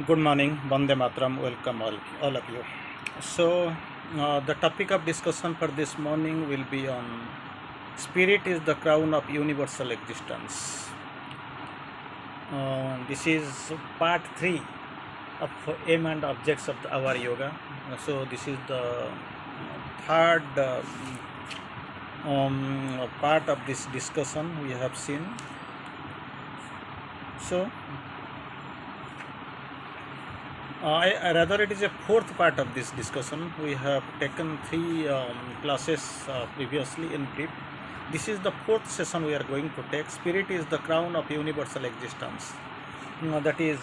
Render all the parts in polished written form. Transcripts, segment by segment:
Good morning, Bande Matram, welcome all of you. The topic of discussion for this morning will be on Spirit is the crown of universal existence. This is part 3 of aim and objects of our yoga. This is the third part of this discussion we have seen. So, rather, it is a fourth part of this discussion. We have taken three classes previously in brief. This is the fourth session we are going to take. Spirit is the crown of universal existence. That is,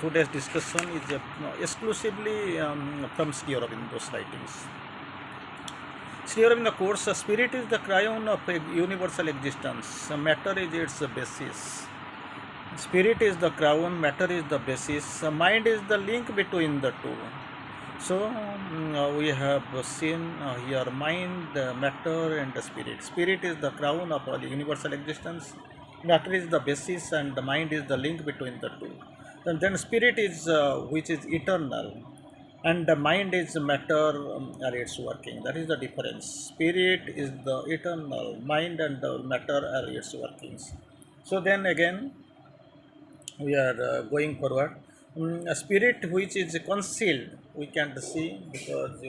today's discussion is exclusively from Sri Aurobindo's writings. Sri Aurobindo quotes, Spirit is the crown of universal existence. Matter is its basis. Spirit is the crown, matter is the basis, mind is the link between the two. So, we have seen here mind, matter, and the spirit. Spirit is the crown of all universal existence, matter is the basis, and the mind is the link between the two. And then, spirit is which is eternal, and the mind is matter are its working. That is the difference. Spirit is the eternal, mind and the matter are its workings. So, then again, we are going forward. A spirit which is concealed, we can't see because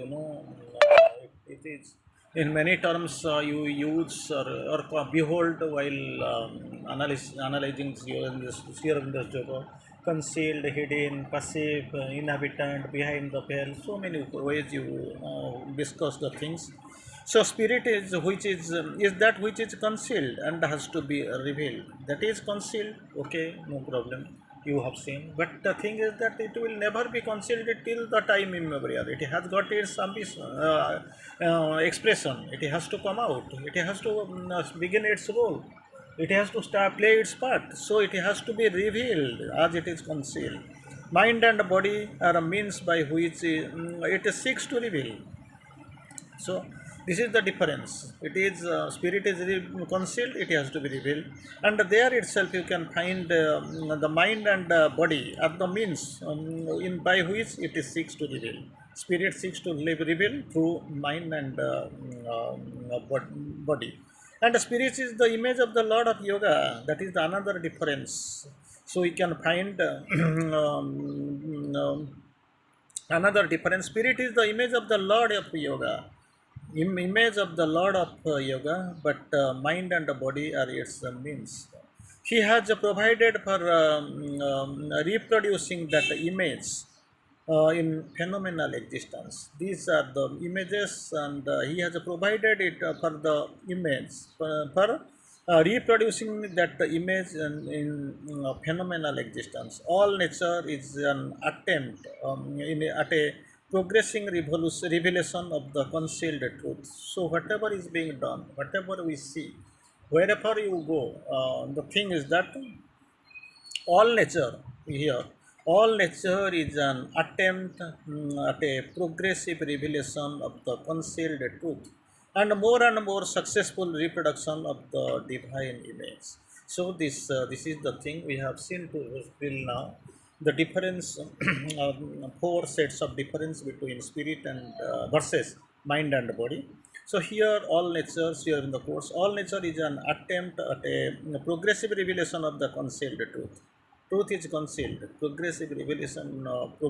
it is in many terms you use or behold while analyzing sphere of this yoga. Concealed, hidden, passive, inhabitant, behind the veil. So many ways you discuss the things. So spirit is that which is concealed and has to be revealed. That is concealed. Okay, no problem. You have seen, but the thing is that it will never be concealed till the time immemorial. It has got its ambition, expression. It has to come out. It has to begin its role. It has to start play its part. So it has to be revealed as it is concealed. Mind and body are a means by which it seeks to reveal. So this is the difference. It is spirit is concealed; it has to be revealed, and there itself you can find the mind and body are the means in by which it is seeks to reveal. Spirit seeks to reveal through mind and body, and the spirit is the image of the Lord of Yoga. That is the another difference. So we can find another difference. Spirit is the image of the Lord of Yoga, image of the Lord of Yoga, but mind and body are its means. He has provided for reproducing that image in phenomenal existence. These are the images, and he has provided it for the image for reproducing that image in phenomenal existence. All nature is an attempt at a progressing revelation of the concealed truth. So whatever is being done, whatever we see, wherever you go, the thing is that all nature here, all nature is an attempt at a progressive revelation of the concealed truth and more successful reproduction of the divine image. So this is the thing we have seen till now, the difference four sets of difference between spirit and versus mind and body. So here all natures here in the course, all nature is an attempt at a progressive revelation of the concealed truth. Truth is concealed. Progressive revelation of the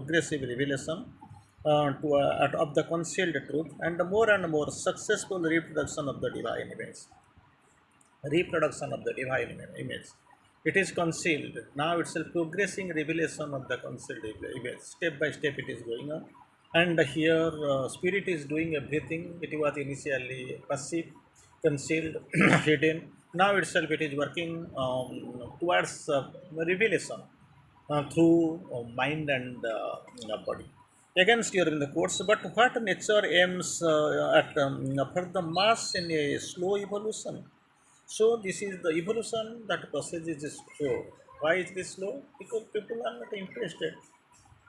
concealed truth and more successful reproduction of the divine image. Reproduction of the divine image. It is concealed. Now it's a progressing revelation of the concealed image. Step by step it is going on. And here spirit is doing everything. It was initially passive, concealed, hidden. Now itself it is working towards revelation through mind and body. Against your in the course, but what nature aims at for the mass in a slow evolution. So this is the evolution, that process is slow. Why is this slow? Because people are not interested.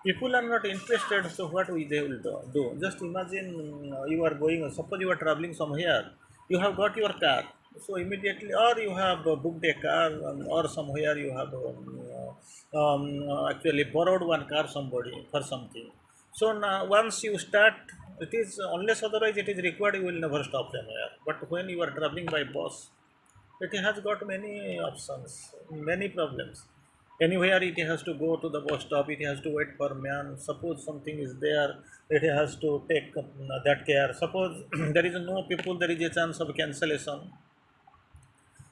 People are not interested, so what they will do? Just imagine you are going, suppose you are traveling somewhere, you have got your car, so immediately, or you have booked a car, or somewhere you have actually borrowed one car somebody for something. So now once you start, it is unless otherwise it is required, you will never stop somewhere. But when you are traveling by bus, it has got many options, many problems. Anywhere it has to go to the bus stop, it has to wait for man. Suppose something is there, it has to take that care. Suppose there is no people, there is a chance of cancellation.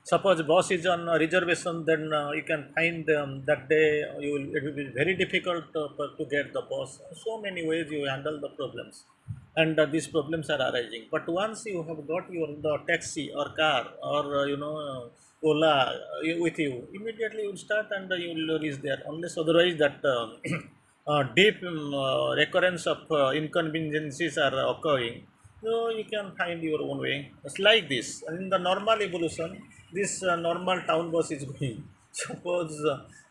Suppose bus is on reservation, then you can find that day it will be very difficult to get the bus. So many ways you handle the problems, and these problems are arising. But once you have got your the taxi or car or Ola with you, immediately you will start and you will reach there. Unless otherwise that deep recurrence of inconveniences are occurring, so you can find your own way. It's like this. In the normal evolution, this normal town bus is going. Suppose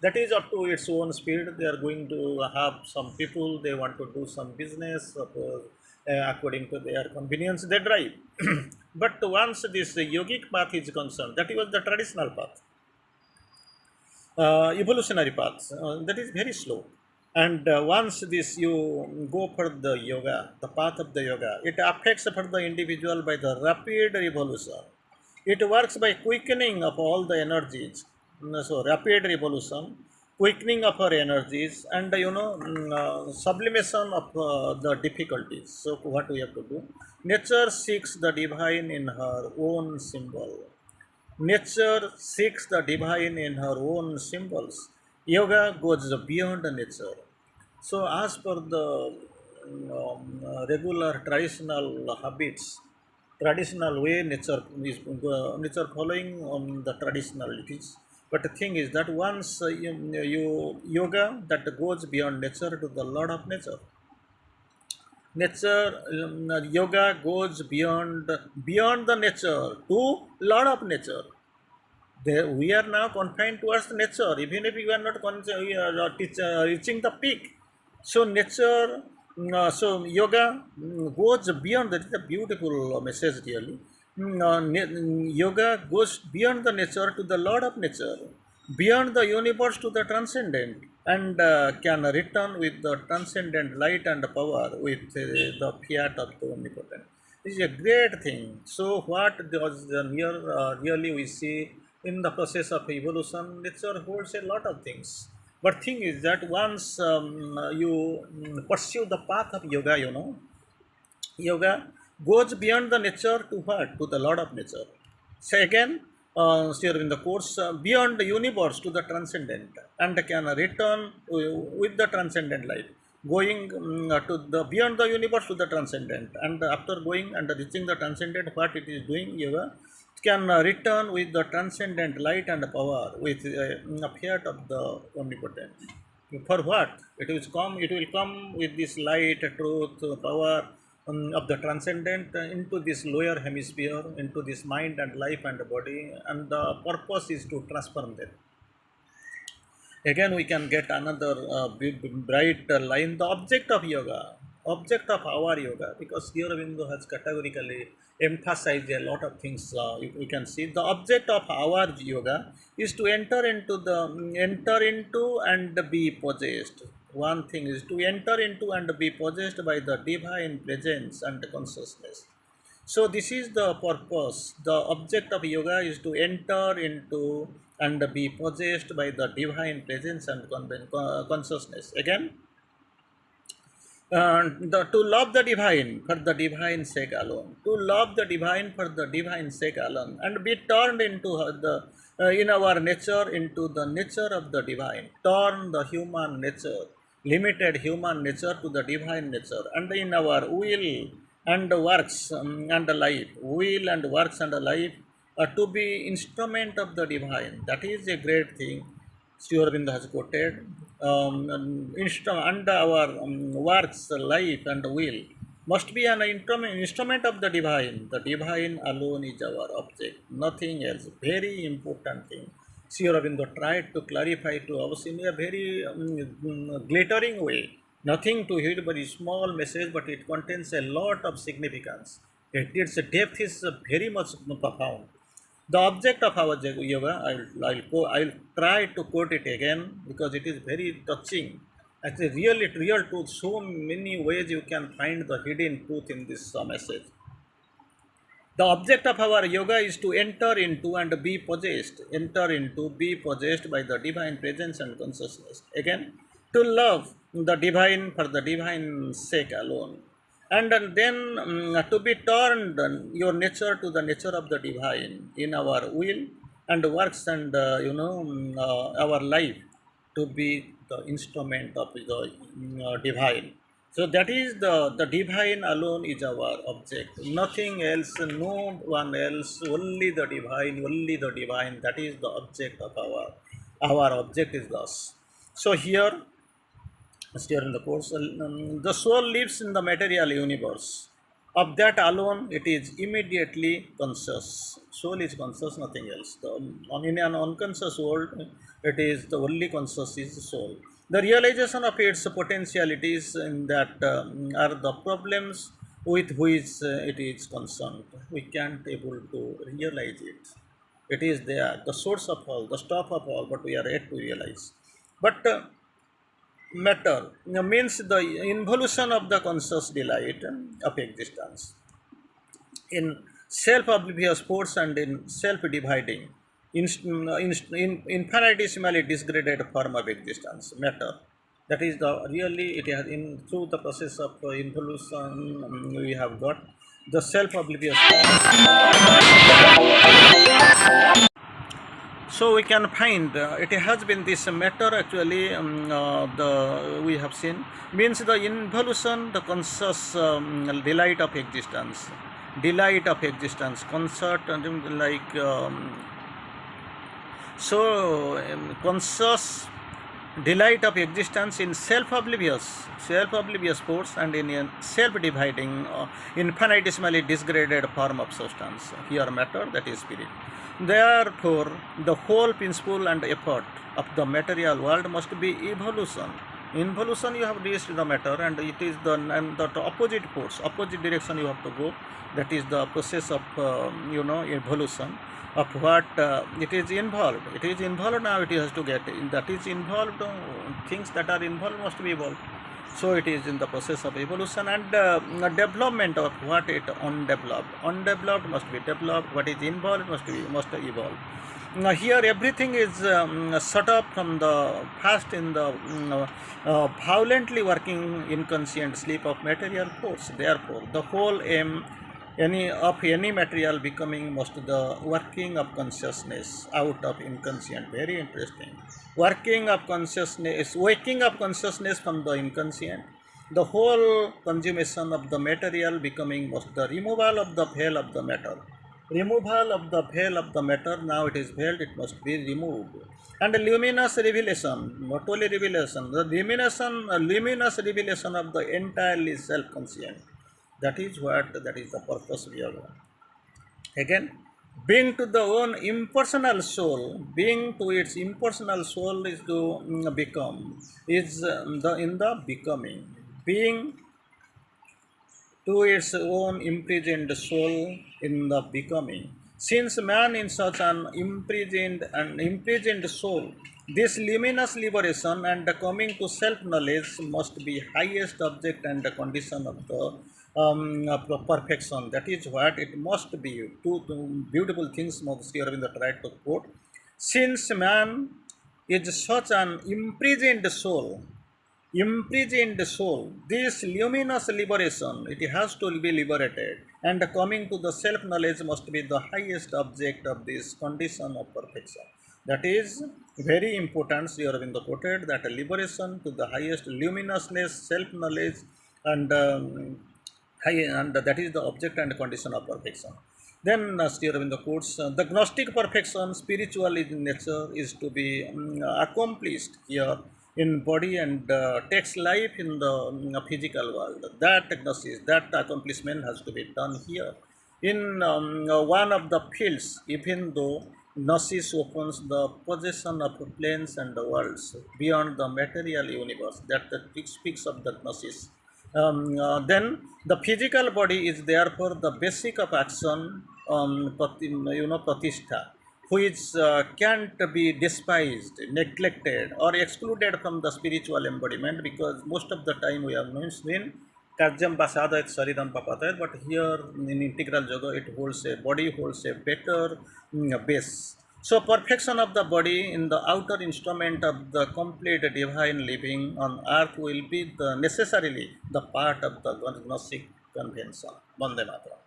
that is up to its own speed. They are going to have some people. They want to do some business. Suppose according to their convenience, they drive. But once this yogic path is concerned, that was the traditional path, evolutionary paths, that is very slow. And once this you go for the yoga, the path of the yoga, it affects for the individual by the rapid revolution. It works by quickening of all the energies. So rapid revolution, quickening of our energies, and sublimation of the difficulties. So what we have to do, nature seeks the divine in her own symbol. Nature seeks the divine in her own symbols. Yoga goes beyond nature. So, as per the regular traditional habits, traditional way, nature following the traditionalities. But the thing is that once you yoga that goes beyond nature to the Lord of nature. Nature yoga goes beyond the nature to Lord of nature. There, we are now confined towards nature, even if we are not reaching the peak. So nature, so yoga goes beyond. That is a beautiful message, really. Yoga goes beyond the nature to the Lord of nature, beyond the universe to the transcendent, and can return with the transcendent light and power with the fiat of the omnipotent. This is a great thing. So what does here really we see in the process of evolution, nature holds a lot of things. But thing is that once you pursue the path of yoga, yoga goes beyond the nature to what? To the Lord of nature. Say again, here in the course, beyond the universe to the transcendent, and can return with the transcendent light, going to the beyond the universe to the transcendent, and after going and reaching the transcendent, what it is doing, yoga can return with the transcendent light and power with a fiat of the omnipotent. For what? It will come with this light, truth, power of the transcendent into this lower hemisphere, into this mind and life and body, and the purpose is to transform them. Again, we can get another bright line. The object of yoga, object of our yoga, because here Aurobindo has categorically emphasized a lot of things. We can see the object of our yoga is to enter into and be possessed. One thing is to enter into and be possessed by the divine presence and consciousness. So this is the purpose. The object of yoga is to enter into and be possessed by the divine presence and consciousness. Again, to love the divine for the divine sake alone. To love the divine for the divine sake alone, and be turned into the in our nature into the nature of the divine. Turn the human nature, limited human nature, to the divine nature, and in our will and works and life, will and works and life, to be instrument of the divine. That is a great thing. Sri Aurobindo has quoted, and our works, life, and will must be an instrument of the divine. The divine alone is our object, nothing else. Very important thing. Sri Aurobindo tried to clarify to us in a very glittering way. Nothing to hit but a small message, but it contains a lot of significance. Its depth is very much profound. The object of our yoga, I'll try to quote it again because it is very touching. Actually, real truth. So many ways you can find the hidden truth in this message. The object of our yoga is to enter into, be possessed by the divine presence and consciousness. Again, to love the divine for the divine sake alone. And then to be turned your nature to the nature of the divine in our will and works and, our life to be the instrument of the divine. So that is the divine alone is our object. Nothing else, no one else, only the divine, only the divine. That is the object of our object is thus. So here in the course, the soul lives in the material universe. Of that alone, it is immediately conscious. Soul is conscious, nothing else. In an unconscious world, it is the only conscious is the soul. The realization of its potentialities in that are the problems with which it is concerned. We can't able to realize it. It is there, the source of all, the stop of all, but we are yet to realize. But matter means the involution of the conscious delight of existence in self-oblivious force and in self-dividing, infinitesimally disgraded form of existence, matter. That is the really it has in through the process of involution we have got the self-oblivious form. So we can find it has been this matter actually the we have seen means the involution, the conscious delight of existence, concert and conscious delight of existence in self-oblivious force and in a self-dividing, infinitesimally disgraded form of substance. Here matter, that is spirit. Therefore, the whole principle and effort of the material world must be evolution. Involution you have reached the matter, and it is the opposite force, opposite direction you have to go. That is the process of evolution of what it is involved. It is involved now. It has to get that is involved. Things that are involved must be evolved. So it is in the process of evolution and development of what it undeveloped. Undeveloped must be developed. What is involved must evolve. Now here everything is set up from the past in the violently working inconscient sleep of material force. Therefore, the whole aim any material becoming must the working of consciousness out of inconscient. Very interesting. Working of consciousness, waking up consciousness from the inconscient. The whole consummation of the material becoming must the removal of the veil of the matter. Removal of the veil of the matter, now it is veiled, it must be removed. And luminous revelation, not only revelation, the luminous revelation of the entirely self-conscient. That is the purpose we are. Again, being to the own impersonal soul, being to its impersonal soul is to become, is the in the becoming. Being to its own imprisoned soul in the becoming. Since man in such an imprisoned soul, this luminous liberation and the coming to self-knowledge must be highest object and the condition of the perfection. That is what it must be. Two beautiful things Sri Aurobindo tried to quote. Since man is such an imprisoned soul, this luminous liberation, it has to be liberated, and coming to the self-knowledge must be the highest object of this condition of perfection. That is very important. Sri Aurobindo quoted that liberation to the highest luminousness, self-knowledge, and and that is the object and condition of perfection. Then Sri Aurobindo quotes, the Gnostic perfection, spiritual in nature, is to be accomplished here in body and takes life in the physical world. That gnosis, that accomplishment has to be done here. In one of the fields, even though gnosis opens the possession of planes and the worlds beyond the material universe, that speaks of the gnosis. Then the physical body is therefore the basic of action, pratishtha, which can't be despised, neglected, or excluded from the spiritual embodiment, because most of the time we have seen karyam basadayat sharidam papatayat, but here in integral yoga it holds a body holds a better base. So perfection of the body in the outer instrument of the complete divine living on earth will be the necessarily the part of the Gnostic convention. Vande Mataram.